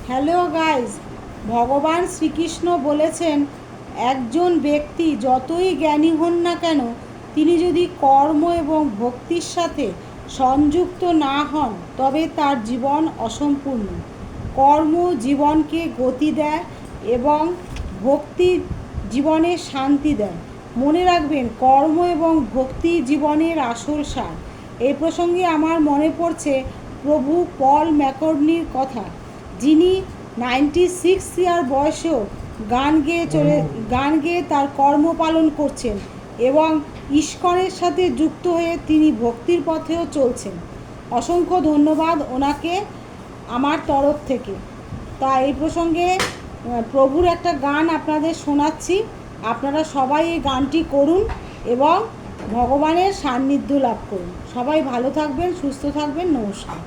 Hello guys, ভগবান শ্রীকৃষ্ণ বলেছেন একজন ব্যক্তি যতই জ্ঞানী হন না কেন, তিনি যদি কর্ম এবং ভক্তির সাথে সংযুক্ত না হন তবে তার জীবন অসম্পূর্ণ। কর্ম জীবনকে গতি দেয় এবং ভক্তি জীবনে শান্তি দেয়। মনে রাখবেন, কর্ম এবং ভক্তি জীবনের আসল সার। এই প্রসঙ্গে আমার মনে পড়ছে প্রভু পল ম্যাককার্টনির কথা, যিনি 96 ইয়ার বয়সেও গান গেয়ে তার কর্ম পালন করছেন এবং ইস্কনের সাথে যুক্ত হয়ে তিনি ভক্তির পথেও চলছেন। অসংখ্য ধন্যবাদ ওনাকে আমার তরফ থেকে। তা এই প্রসঙ্গে প্রভুর একটা গান আপনাদের শোনাচ্ছি, আপনারা সবাই এই গানটি করুন এবং ভগবানের সান্নিধ্য লাভ করুন। সবাই ভালো থাকবেন, সুস্থ থাকবেন। নমস্কার।